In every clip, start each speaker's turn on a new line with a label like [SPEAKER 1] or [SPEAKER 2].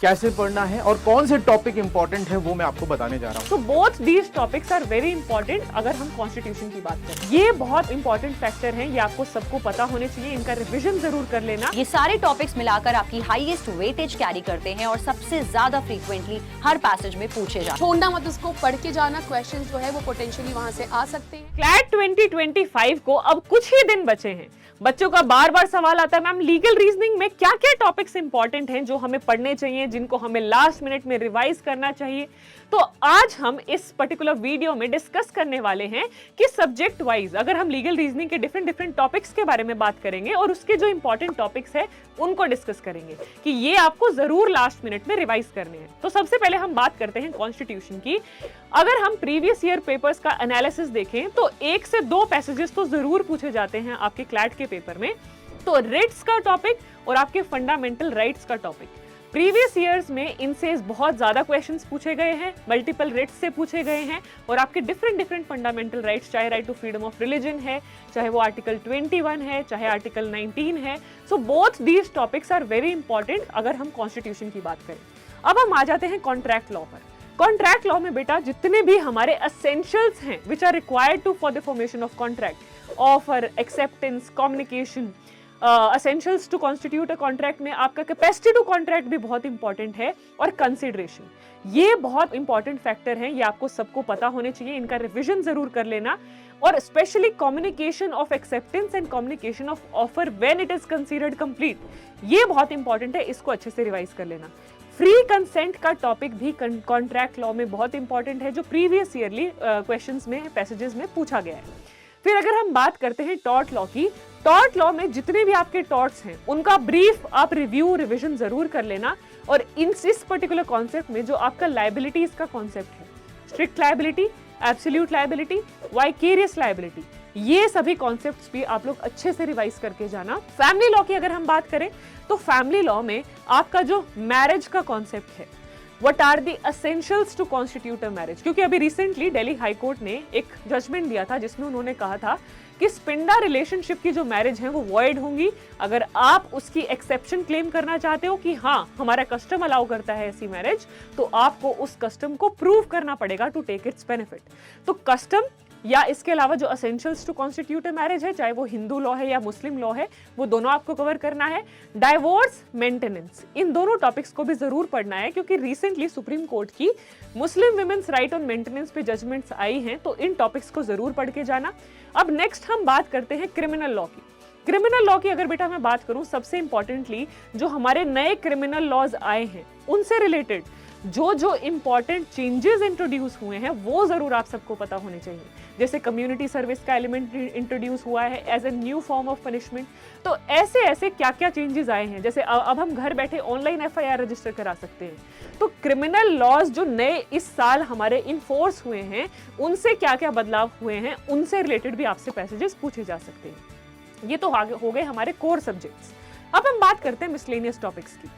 [SPEAKER 1] कैसे पढ़ना है और कौन से टॉपिक इंपॉर्टेंट है वो मैं आपको बताने जा रहा हूँ।
[SPEAKER 2] तो both these topics are very important. अगर हम कॉन्स्टिट्यूशन की बात करें, ये बहुत इंपॉर्टेंट फैक्टर हैं, ये आपको सबको पता होने चाहिए। इनका रिवीजन जरूर कर लेना।
[SPEAKER 3] ये सारे टॉपिक्स मिलाकर आपकी हाईएस्ट वेटेज कैरी करते हैं और सबसे ज्यादा फ्रीक्वेंटली हर पैसेज में पूछे जाते हैं।
[SPEAKER 4] छोड़ना मत, उसको पढ़ के जाना। क्वेश्चंस जो है वो पोटेंशियली वहां से आ सकते हैं।
[SPEAKER 2] क्लैट 2025 को अब कुछ ही दिन बचे हैं। बच्चों का बार बार सवाल आता है, मैम लीगल रीजनिंग में क्या क्या टॉपिक्स इंपॉर्टेंट हैं जो हमें पढ़ने चाहिए, जिनको हमें लास्ट मिनट में रिवाइज करना चाहिए। तो आज हम इस पर्टिकुलर वीडियो में डिस्कस करने वाले हैं कि सब्जेक्ट वाइज अगर हम लीगल रीजनिंग के डिफरेंट टॉपिक्स के बारे में बात करेंगे और उसके जो इंपॉर्टेंट टॉपिक्स है उनको डिस्कस करेंगे कि ये आपको जरूर लास्ट मिनट में रिवाइज करने हैं। तो सबसे पहले हम बात करते हैं कॉन्स्टिट्यूशन की। अगर हम प्रीवियस ईयर पेपर्स का एनालिसिस देखें तो 1 से 2 पैसेजेस तो जरूर पूछे जाते हैं आपके क्लैट के पेपर में। तो रिट्स का टॉपिक और आपके फंडामेंटल राइट्स का टॉपिक, प्रीवियस ईयर्स में इनसे बहुत ज्यादा क्वेश्चंस पूछे गए हैं, मल्टीपल रिट्स से पूछे गए हैं। और आपके डिफरेंट फंडामेंटल राइट्स, चाहे right to freedom of religion है, चाहे वो आर्टिकल 21 है, चाहे आर्टिकल 19 है। So both these topics are very important अगर हम कॉन्स्टिट्यूशन की बात करें। अब हम आ जाते हैं कॉन्ट्रैक्ट लॉ पर। कॉन्ट्रैक्ट लॉ में बेटा जितने भी हमारे एसेंशियल्स हैं which are required to for the formation of contract, offer, acceptance, communication, essentials to constitute a contract में आपका कैपेसिटी टू कॉन्ट्रैक्ट भी बहुत इंपॉर्टेंट है, और कंसिडरेशन, ये बहुत इंपॉर्टेंट फैक्टर है। ये आपको सबको पता होने चाहिए, इनका रिवीजन जरूर कर लेना। और specially communication of acceptance and communication of offer when it is considered complete, ये बहुत इंपॉर्टेंट है, इसको अच्छे से रिवाइज कर लेना। फ्री कंसेंट का टॉपिक भी कॉन्ट्रैक्ट लॉ में बहुत इंपॉर्टेंट है, जो प्रीवियस ईयरली क्वेश्चंस में, पैसेजेस में पूछा गया है। फिर अगर हम बात करते हैं टॉर्ट लॉ की, टॉर्ट लॉ में जितने भी आपके टॉर्ट्स हैं उनका ब्रीफ आप रिव्यू रिवीजन जरूर कर लेना। और इस पर्टिकुलर कॉन्सेप्ट में जो आपका लायबिलिटीज का कॉन्सेप्ट है, strict liability, absolute liability, vicarious liability, ये सभी कॉन्सेप्ट्स भी आप लोग अच्छे से रिवाइज करके जाना। फैमिली लॉ की अगर हम बात करें तो फैमिली लॉ में आपका जो मैरिज का कॉन्सेप्ट है, what are the essentials to constitute a marriage, क्योंकि अभी रिसेंटली दिल्ली हाई कोर्ट ने एक जजमेंट दिया था जिसमें उन्होंने कहा था कि स्पिंडा रिलेशनशिप की जो मैरिज है वो वॉइड होंगी। अगर आप उसकी एक्सेप्शन क्लेम करना चाहते हो कि हाँ हमारा कस्टम अलाउ करता है ऐसी मैरिज, तो आपको उस कस्टम को प्रूव करना पड़ेगा टू टेक इट्स बेनिफिट। तो कस्टम या इसके अलावा जो essentials to constitute a marriage है, चाहे वो हिंदू लॉ है या मुस्लिम लॉ है, वो दोनों आपको कवर करना है। डाइवोर्स, मेंटेनेंस, इन दोनों टॉपिक्स को भी जरूर पढ़ना है, क्योंकि रिसेंटली सुप्रीम कोर्ट की मुस्लिम विमेन्स राइट ऑन मेंटेनेंस पे जजमेंट्स आई हैं, तो इन टॉपिक्स को जरूर पढ़ के जाना। अब नेक्स्ट हम बात करते हैं क्रिमिनल लॉ की। क्रिमिनल लॉ की अगर बेटा मैं बात करूं, सबसे इंपॉर्टेंटली जो हमारे नए क्रिमिनल लॉज आए हैं उनसे रिलेटेड जो इंपॉर्टेंट चेंजेस इंट्रोड्यूस हुए हैं वो जरूर आप सबको पता होने चाहिए। जैसे कम्युनिटी सर्विस का एलिमेंट इंट्रोड्यूस हुआ है as a new form of punishment. तो ऐसे क्या क्या चेंजेस आए हैं, जैसे अब हम घर बैठे ऑनलाइन FIR रजिस्टर करा सकते हैं। तो क्रिमिनल लॉज जो नए इस साल हमारे इन्फोर्स हुए हैं उनसे क्या क्या बदलाव हुए हैं, उनसे रिलेटेड भी आपसे पैसेजेस पूछे जा सकते हैं। ये तो हो गए हमारे कोर सब्जेक्ट्स। अब हम बात करते हैं मिसलेनियस टॉपिक्स की।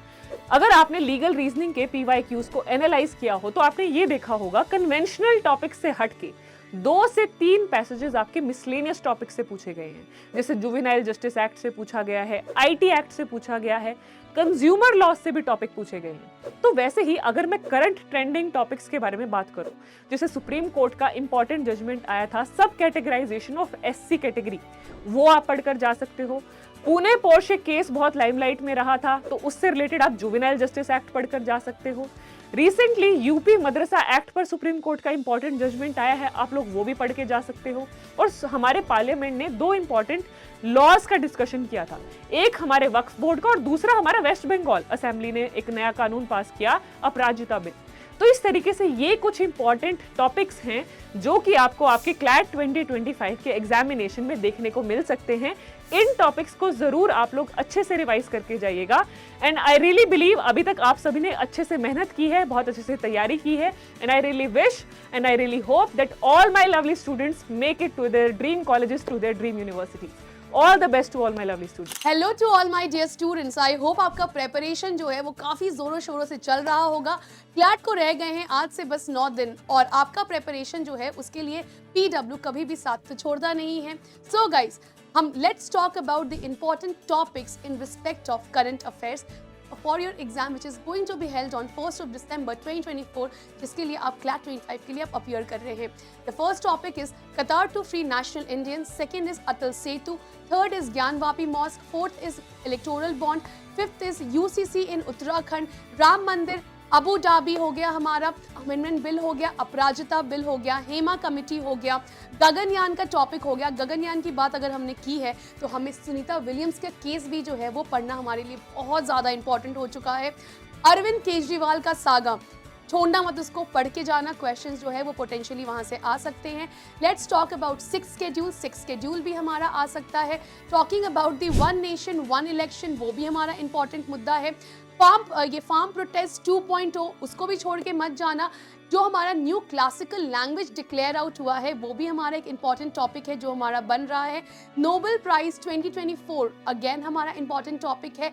[SPEAKER 2] अगर आपने लीगल रीजनिंग के PYQs को एनालाइज किया हो तो आपने ये देखा होगा कन्वेंशनल टॉपिक से हटके 2 से 3 पैसेजेस आपके मिसलेनियस टॉपिक से पूछे गए हैं। जैसे जुवेनाइल जस्टिस एक्ट से पूछा गया है, IT एक्ट से पूछा गया है, कंज्यूमर लॉ से भी टॉपिक पूछे गए हैं। तो वैसे ही अगर मैं करंट ट्रेंडिंग टॉपिक्स के बारे में बात करूं, जैसे सुप्रीम कोर्ट का इंपॉर्टेंट जजमेंट आया था सब कैटेगराइजेशन ऑफ SC कैटेगरी, वो आप पढ़कर जा सकते हो। पुणे पोर्शे केस बहुत लाइमलाइट में रहा था, तो उससे रिलेटेड आप जुवेनाइल जस्टिस एक्ट पढ़कर जा सकते हो। रिसेंटली यूपी मदरसा एक्ट पर सुप्रीम कोर्ट का इंपॉर्टेंट जजमेंट आया है, आप लोग वो भी पढ़ के जा सकते हो। और हमारे पार्लियामेंट ने 2 इंपॉर्टेंट लॉज का डिस्कशन किया था, एक हमारे वक्फ बोर्ड का और दूसरा हमारा वेस्ट बंगाल असेंबली ने एक नया कानून पास किया, अपराजिता बिल। तो इस तरीके से ये कुछ इंपॉर्टेंट टॉपिक्स हैं जो कि आपको आपके क्लैट 2025 के एग्जामिनेशन में देखने को मिल सकते हैं। इन टॉपिक्स को जरूर आप लोग अच्छे से रिवाइज करके जाइएगा। एंड आई रियली बिलीव अभी तक आप सभी ने अच्छे से मेहनत की है, बहुत अच्छे से तैयारी की है। And I really wish and I really hope that all my lovely students make it to their dream colleges, to their dream universities. All the best to all my lovely students.
[SPEAKER 4] Hello to all my dear students, I hope आपका preparation जो है वो काफ़ी ज़ोरों शोरों से चल रहा होगा। क्लैट को रह गए हैं आज से बस 9 दिन और आपका प्रेपरेशन जो है उसके लिए PW कभी भी साथ तो छोड़ता नहीं है। सो गाइज, हम let's talk about the important topics in respect of current affairs for your exam which is going to be held on 1st December 2024, जिसके लिए आप क्लैट 25 के लिए आप अपीयर कर रहे हैं। The first topic is Qatar to free national Indian, second is Atal Setu, third is Gyanvapi mosque, fourth is electoral bond, fifth is UCC in Uttarakhand, Ram Mandir, Abu Dhabi हो गया हमारा, अमेंडमेंट बिल हो गया, अपराजिता बिल हो गया, हेमा कमेटी हो गया, गगनयान का टॉपिक हो गया। गगनयान की बात अगर हमने की है तो हमें सुनीता विलियम्स का केस भी जो है वो पढ़ना हमारे लिए बहुत ज़्यादा इंपॉर्टेंट हो चुका है। अरविंद केजरीवाल का सागा, छोड़ना मत उसको, पढ़ के जाना, क्वेश्चंस जो है वो पोटेंशियली वहां से आ सकते हैं। Let's talk about six schedule भी हमारा आ सकता है। Talking about the one nation one election, वो भी हमारा इंपॉर्टेंट मुद्दा है। फार्म प्रोटेस्ट 2.0, उसको भी छोड़ के मत जाना। जो हमारा new classical language declare out हुआ है वो भी हमारा एक इंपॉर्टेंट टॉपिक है जो हमारा बन रहा है। नोबेल प्राइज 2024 अगेन हमारा इंपॉर्टेंट टॉपिक है।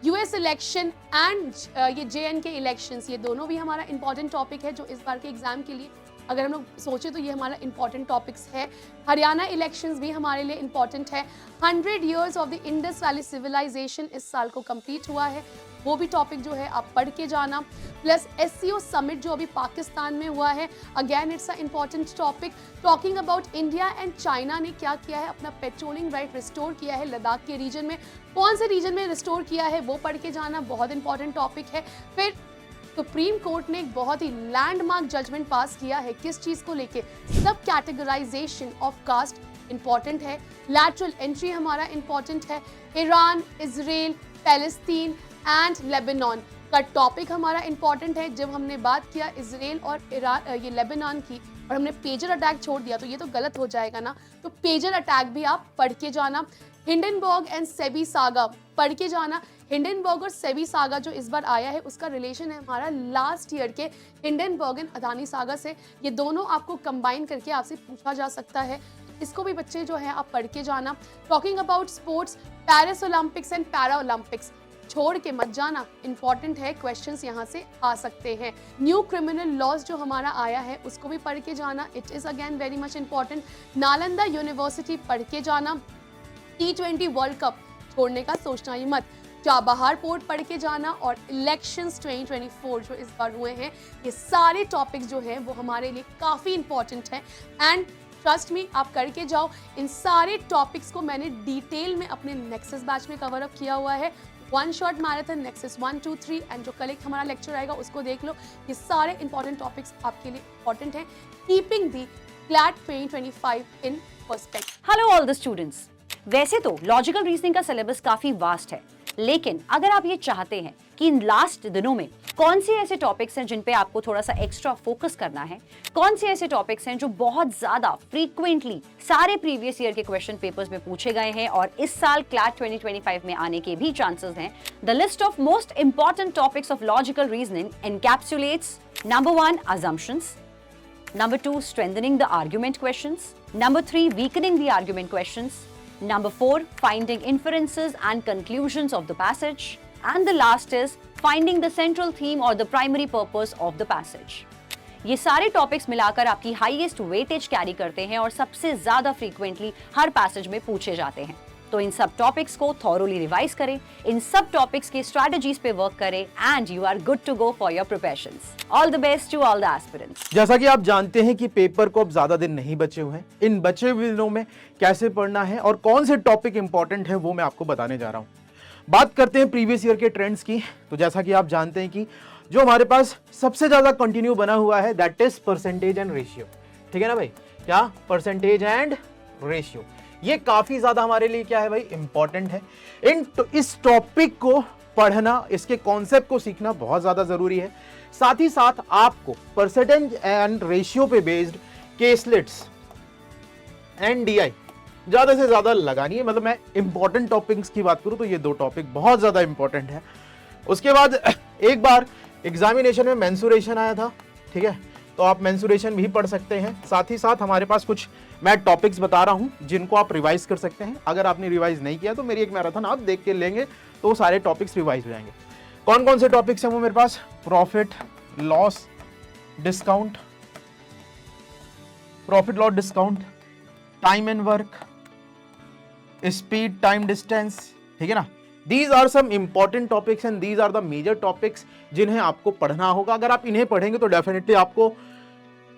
[SPEAKER 4] यूएस इलेक्शन एंड ये JNK इलेक्शंस, ये दोनों भी हमारा इंपॉर्टेंट टॉपिक है जो इस बार के एग्जाम के लिए अगर हम लोग सोचे तो ये हमारा इंपॉर्टेंट टॉपिक्स है। हरियाणा इलेक्शंस भी हमारे लिए इंपॉर्टेंट है। 100 years of the Indus valley civilization इस साल को कंप्लीट हुआ है, वो भी टॉपिक जो है आप पढ़ के जाना। प्लस SCO समिट जो अभी पाकिस्तान में हुआ है, again it's a important topic. Talking about India and China ने क्या किया है, अपना पेट्रोलिंग राइट रिस्टोर किया है लद्दाख के रीजन में, कौन से रीजन में रिस्टोर किया है वो पढ़ के जाना, बहुत इंपॉर्टेंट टॉपिक है। फिर सुप्रीम कोर्ट ने एक बहुत ही लैंडमार्क जजमेंट पास किया है, किस चीज को लेके, सब कैटेगराइजेशन ऑफ कास्ट इंपॉर्टेंट है। लैटरल एंट्री हमारा इंपॉर्टेंट है। Iran, Israel, Palestine and Lebanon का टॉपिक हमारा इंपॉर्टेंट है। जब हमने बात किया इजराइल और ईरान ये लेबनान की और हमने पेजर अटैक छोड़ दिया तो ये तो गलत हो जाएगा ना, तो पेजर अटैक भी आप पढ़ के जाना। हिंडनबर्ग एंड सेबी सागा पढ़ के जाना। हिंडनबर्ग और सेबी सागा जो इस बार आया है उसका रिलेशन है हमारा लास्ट ईयर के हिंडनबर्ग एंड अदानी सागा से, ये दोनों आपको कंबाइन करके आपसे पूछा जा सकता है, इसको भी बच्चे जो है आप पढ़ के जाना। Talking about sports, Paris Olympics and para Olympics छोड़ के मत जाना, इंपॉर्टेंट है, क्वेश्चंस यहाँ से आ सकते हैं। न्यू क्रिमिनल लॉज जो हमारा आया है उसको भी पढ़ के जाना, it is again very much important. Nalanda university पढ़ के जाना। T20 वर्ल्ड कप छोड़ने का सोचना ही मत। चाबहार पोर्ट पढ़ के जाना और इलेक्शंस 2024 जो इस बार हुए हैं, ये सारे टॉपिक्स जो हैं वो हमारे लिए काफ़ी इंपॉर्टेंट हैं एंड ट्रस्ट मी आप करके जाओ। इन सारे टॉपिक्स को मैंने डिटेल में अपने नेक्सस बैच में कवर अप किया हुआ है। One shot marathon nexus 1, 2, 3 and जो कल एक हमारा लेक्चर आएगा उसको देख लो। ये सारे इंपॉर्टेंट टॉपिक्स आपके लिए इंपॉर्टेंट हैं। Keeping the CLAT 2025 in perspective.
[SPEAKER 3] Hello all the students. वैसे तो लॉजिकल रीजनिंग का सिलेबस काफी वास्ट है, लेकिन अगर आप ये चाहते हैं कि इन लास्ट दिनों में कौन से ऐसे टॉपिक्स हैं जिन पे आपको थोड़ा सा एक्स्ट्रा फोकस करना है, कौन से ऐसे टॉपिक्स हैं जो बहुत ज्यादा फ्रीक्वेंटली सारे प्रीवियस ईयर के क्वेश्चन पेपर्स में पूछे गए हैं और इस साल क्लैट 2025 में आने के भी चांसेस हैं, the list of most important topics of logical reasoning encapsulates number 1 assumptions, number 2 strengthening the argument questions, number 3 weakening the argument questions, number 4 finding inferences and conclusions of the passage, and the last is finding the central theme or the primary purpose of the passage. ये सारे topics मिलाकर आपकी highest weightage carry करते हैं और सबसे ज्यादा frequently हर passage में पूछे जाते हैं। तो इन सब टॉपिक्स को थॉरोली रिवाइज करें, इन सब टॉपिक्स के स्ट्रेटजीज पे वर्क करें and you are good to go for your preparations. All the best to all the aspirants.
[SPEAKER 1] जैसा कि आप जानते हैं कि पेपर को अब ज्यादा दिन नहीं बचे हुए हैं, इन बचे हुए दिनों में कैसे पढ़ना है और कौन से टॉपिक इंपॉर्टेंट है वो मैं आपको बताने जा रहा हूं। बात करते हैं प्रीवियस ईयर के ट्रेंड्स की, तो जैसा कि आप जानते हैं कि जो हमारे पास सबसे ज्यादा कंटिन्यू बना हुआ है that is percentage and ratio. ठीक है ना भाई, क्या परसेंटेज एंड रेशियो, ये काफी ज्यादा हमारे लिए क्या है भाई इंपॉर्टेंट है। इस टॉपिक को पढ़ना, इसके कॉन्सेप्ट को सीखना बहुत ज्यादा जरूरी है। साथ ही साथ आपको परसेंटेज एंड रेशियो पे बेस्ड केसलेट्स एंड DI ज्यादा से ज्यादा लगानी है। मतलब मैं इंपॉर्टेंट टॉपिक्स की बात करूं तो ये दो टॉपिक बहुत ज्यादा इंपॉर्टेंट है। उसके बाद एक बार एग्जामिनेशन में मेंसुरेशन आया था, ठीक है, तो आप मेंसुरेशन भी पढ़ सकते हैं। साथ ही साथ हमारे पास कुछ मैं टॉपिक्स बता रहा हूं जिनको आप रिवाइज कर सकते हैं। अगर आपने रिवाइज नहीं किया तो मेरी एक मैराथन आप देख के लेंगे तो वो सारे टॉपिक्स रिवाइज हो जाएंगे। कौन कौन से टॉपिक्स हैं वो मेरे पास, profit loss discount, profit loss discount, time and work, speed time distance, ठीक है ना, these are some important topics and these are the major topics जिन्हें आपको पढ़ना होगा। अगर आप इन्हें पढ़ेंगे तो डेफिनेटली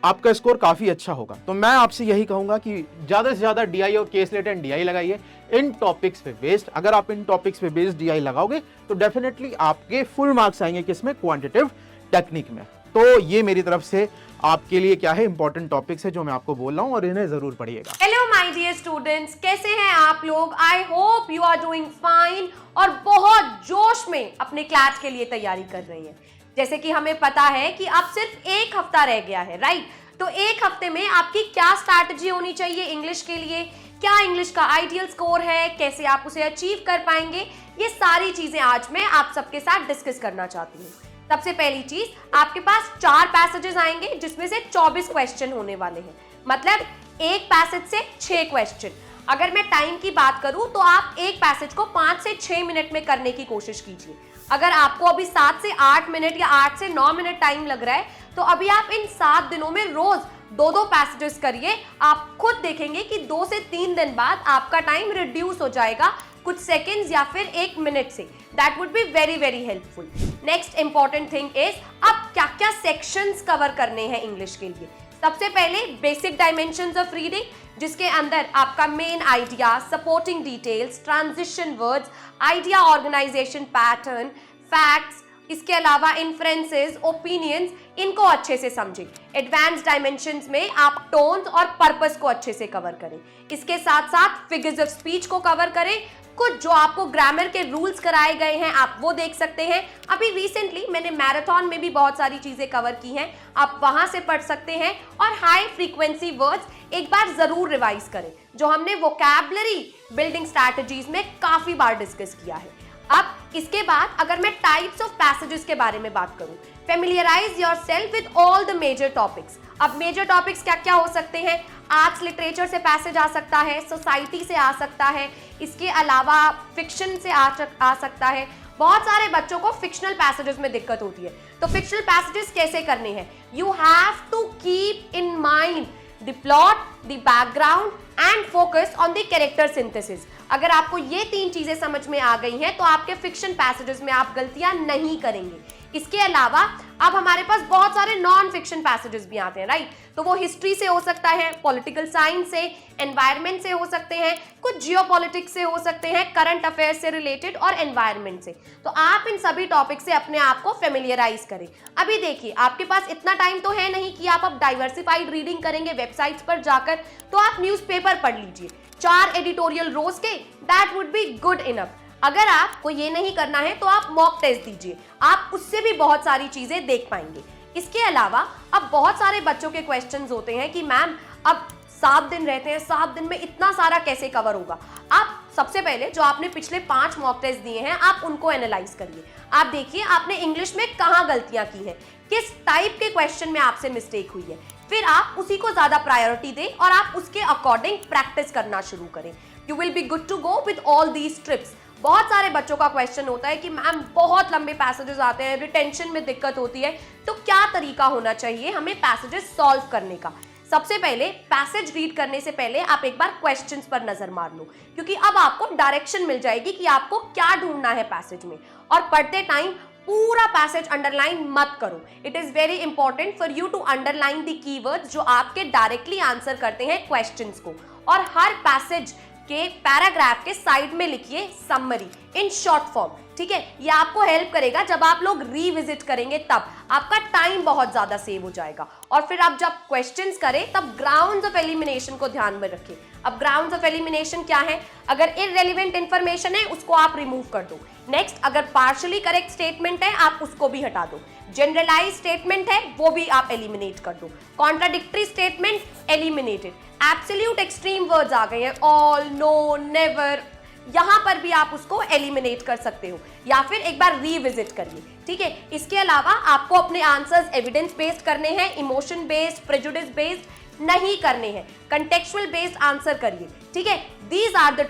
[SPEAKER 1] आपका स्कोर काफी अच्छा होगा। तो मैं आपसे यही कहूंगा कि ज्यादा से ज्यादा डीआई और केस लेट एंड डीआई लगाइए इन टॉपिक्स पे बेस्ड। अगर आप इन टॉपिक्स पे बेस्ड डीआई लगाओगे तो डेफिनेटली आपके फुल मार्क्स आएंगे किसमें, क्वांटिटेटिव टेक्निक में। तो ये मेरी तरफ से आपके लिए क्या है इंपॉर्टेंट टॉपिक्स है जो मैं आपको बोल रहा हूँ और इन्हें जरूर पढ़िएगा।
[SPEAKER 5] हेलो माय डियर स्टूडेंट्स, कैसे हैं आप लोग? I hope you are doing fine और बहुत जोश में अपने क्लैट के लिए तैयारी कर रही हैं। जैसे कि हमें पता है कि अब सिर्फ एक हफ्ता रह गया है, राइट? तो एक हफ्ते में आपकी क्या स्ट्रैटेजी होनी चाहिए इंग्लिश के लिए, क्या इंग्लिश का आइडियल स्कोर है, कैसे आप उसे अचीव कर पाएंगे, ये सारी चीजें आज मैं आप सबके साथ डिस्कस करना चाहती हूँ। सबसे पहली चीज, आपके पास 4 पैसेजेस आएंगे जिसमें से 24 क्वेश्चन होने वाले हैं। मतलब एक पैसेज से 6 क्वेश्चन। अगर मैं टाइम की बात करूं तो आप एक पैसेज को 5 से 6 मिनट में करने की कोशिश कीजिए। अगर आपको अभी 7 से 8 मिनट या 8 से 9 मिनट टाइम लग रहा है तो अभी आप इन 7 दिनों में रोज 2-2 पैसेजेस करिए। आप खुद देखेंगे कि 2 से 3 दिन बाद आपका टाइम रिड्यूस हो जाएगा कुछ सेकंड्स या फिर 1 मिनट से। That would be very very helpful. Next important thing is, अब क्या क्या सेक्शंस कवर करने हैं इंग्लिश के लिए। सबसे पहले बेसिक डायमेंशंस ऑफ रीडिंग, जिसके अंदर आपका main idea, supporting details, transition words, idea organization pattern, facts, इसके अलावा इन्फ्रेंसेस, ओपिनियंस, इनको अच्छे से समझें। एडवांस डायमेंशंस में आप टोन्स और पर्पस को अच्छे से कवर करें। इसके साथ साथ फिगर्स ऑफ स्पीच को कवर करें। कुछ जो आपको ग्रामर के रूल्स कराए गए हैं आप वो देख सकते हैं। अभी रिसेंटली मैंने मैराथन में भी बहुत सारी चीजें कवर की हैं, आप वहां से पढ़ सकते हैं। और हाई फ्रीक्वेंसी वर्ड्स एक बार जरूर रिवाइज करें, जो हमने वोकैबुलरी बिल्डिंग स्ट्रैटेजीज में काफी बार डिस्कस किया है। अब इसके बाद अगर मैं टाइप्स ऑफ पैसेजेस के बारे में बात करूं, familiarize yourself with all the major topics. अब मेजर टॉपिक्स क्या क्या हो सकते हैं? आर्ट्स लिटरेचर से पैसेज आ सकता है, सोसाइटी से आ सकता है, इसके अलावा फिक्शन से आ सकता है। बहुत सारे बच्चों को फिक्शनल पैसेजेस में दिक्कत होती है, तो फिक्शनल पैसेजेस कैसे करने हैं? You have to keep in mind the plot, the background and focus on the character synthesis. अगर आपको ये 3 चीजें समझ में आ गई हैं तो आपके फिक्शन पैसेजेस में आप गलतियां नहीं करेंगे। इसके अलावा अब हमारे पास बहुत सारे नॉन फिक्शन पैसेजेस भी आते हैं, राइट? तो वो हिस्ट्री से हो सकता है, पॉलिटिकल साइंस से, एनवायरनमेंट से हो सकते हैं, कुछ जियोपॉलिटिक्स से हो सकते हैं, करंट अफेयर्स से रिलेटेड और एनवायरनमेंट से। तो आप इन सभी टॉपिक से अपने आप को फेमिलियराइज करें। अभी देखिए, आपके पास इतना टाइम तो है नहीं कि आप अब डाइवर्सिफाइड रीडिंग करेंगे वेबसाइट्स पर जाकर, तो आप न्यूज़पेपर पढ़ लीजिए 4 एडिटोरियल रोज के, that would be good enough. अगर आपको ये नहीं करना है तो आप मॉक टेस्ट दीजिए, आप उससे भी बहुत सारी चीजें देख पाएंगे। इसके अलावा अब बहुत सारे बच्चों के क्वेश्चंस होते हैं कि मैम अब 7 दिन रहते हैं, 7 दिन में इतना सारा कैसे कवर होगा? आप सबसे पहले जो आपने पिछले 5 मॉक टेस्ट दिए हैं आप उनको एनालाइज करिए। आप देखिए आपने इंग्लिश में कहाँ गलतियां की हैं, किस टाइप के क्वेश्चन में आपसे मिस्टेक हुई है, फिर आप उसी को ज्यादा प्रायोरिटी दें और आप उसके अकॉर्डिंग प्रैक्टिस करना शुरू करें। You will be good to go with all these trips. बहुत सारे बच्चों का क्वेश्चन होता है कि मैम बहुत लंबे पैसेजेस आते हैं, रिटेंशन में दिक्कत होती है, तो क्या तरीका होना चाहिए हमें पैसेजेस सॉल्व करने का? सबसे पहले पैसेज रीड करने से पहले आप एक बार क्वेश्चंस पर नजर मार लो, क्योंकि अब आपको डायरेक्शन मिल जाएगी कि आपको क्या ढूंढना है पैसेज में। और पढ़ते टाइम पूरा पैसेज अंडरलाइन मत करो। It is very important for you to underline the keywords जो आपके डायरेक्टली आंसर करते हैं क्वेश्चंस को। और हर पैसेज के पैराग्राफ के साइड में लिखिए समरी इन शॉर्ट फॉर्म, ठीक है? ये आपको हेल्प करेगा जब आप लोग रीविजिट करेंगे, तब आपका टाइम बहुत ज्यादा सेव हो जाएगा। और फिर आप जब क्वेश्चंस करें तब ग्राउंड्स ऑफ एलिमिनेशन को ध्यान में रखिए। अब ग्राउंड्स ऑफ एलिमिनेशन क्या है? अगर इररेलेवेंट इंफॉर्मेशन है उसको आप रिमूव कर दो। नेक्स्ट, अगर पार्शियली करेक्ट स्टेटमेंट है आप उसको भी हटा दो। जनरलाइज स्टेटमेंट है वो भी आप एलिमिनेट कर दो। Contradictory statement eliminated. Absolute extreme words आ गए हैं, ऑल, नो, नेवर, यहां पर भी आप उसको एलिमिनेट कर सकते हो या फिर एक बार रीविजिट करिए, ठीक है? इसके अलावा आपको अपने आंसर्स एविडेंस बेस्ड करने हैं, इमोशन बेस्ड, प्रेजुडिस बेस्ड नहीं करने हैं, कंटेक्चुअल बेस्ड आंसर करिए, ठीक है? These are the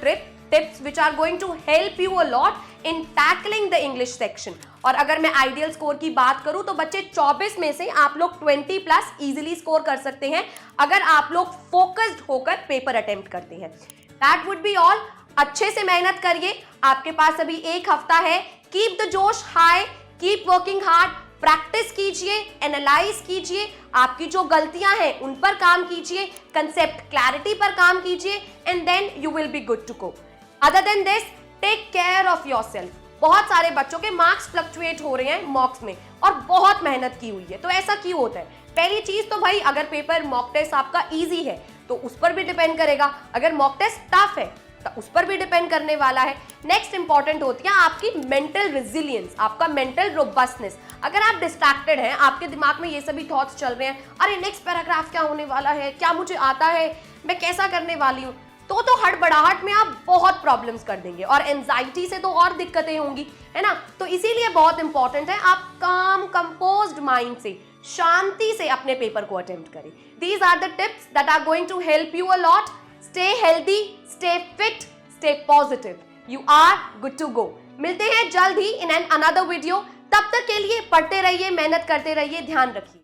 [SPEAKER 5] tips which are going to help you a lot in tackling the English section। और अगर मैं आइडियल स्कोर की बात करूं तो बच्चे 24 में से आप लोग 20+ इजीली स्कोर कर सकते हैं अगर आप लोग फोकस्ड होकर पेपर अटेम्प्ट करते हैं। That would be all. अच्छे से मेहनत करिए, आपके पास अभी एक हफ्ता है। कीप द जोश high, keep working hard, practice कीजिए, एनालाइज कीजिए, आपकी जो गलतियां हैं उन पर काम कीजिए, कंसेप्ट क्लैरिटी पर काम कीजिए, and then you will be good to go. Other than this, take care of yourself. बहुत सारे बच्चों के मार्क्स फ्लक्चुएट हो रहे हैं मॉक्स में और बहुत मेहनत की हुई है, तो ऐसा क्यों होता है? पहली चीज तो भाई, अगर पेपर मॉक टेस्ट आपका इजी है तो उस पर भी डिपेंड करेगा, अगर मॉक टेस्ट टफ है तो उस पर भी डिपेंड करने वाला है। नेक्स्ट इंपॉर्टेंट होती है आपकी मेंटल रेजिलियंस, आपका मेंटल रोबस्टनेस। अगर आप डिस्ट्रैक्टेड हैं, आपके दिमाग में ये सभी थॉट्स चल रहे हैं, अरे नेक्स्ट पैराग्राफ क्या होने वाला है, क्या मुझे आता है, मैं कैसा करने वाली हूँ, तो हड़बड़ाहट में आप बहुत प्रॉब्लम्स कर देंगे और एंजाइटी से तो और दिक्कतें होंगी, है ना। तो इसीलिए बहुत इंपॉर्टेंट है आप काम कंपोज्ड माइंड से, शांति से अपने पेपर को अटेम्प्ट करें। These are the tips that are going to help you a lot. Stay healthy, stay fit, stay positive, you are good to go. मिलते हैं जल्द ही इन एन अनदर वीडियो। तब तक के लिए पढ़ते रहिए, मेहनत करते रहिए, ध्यान रखिए।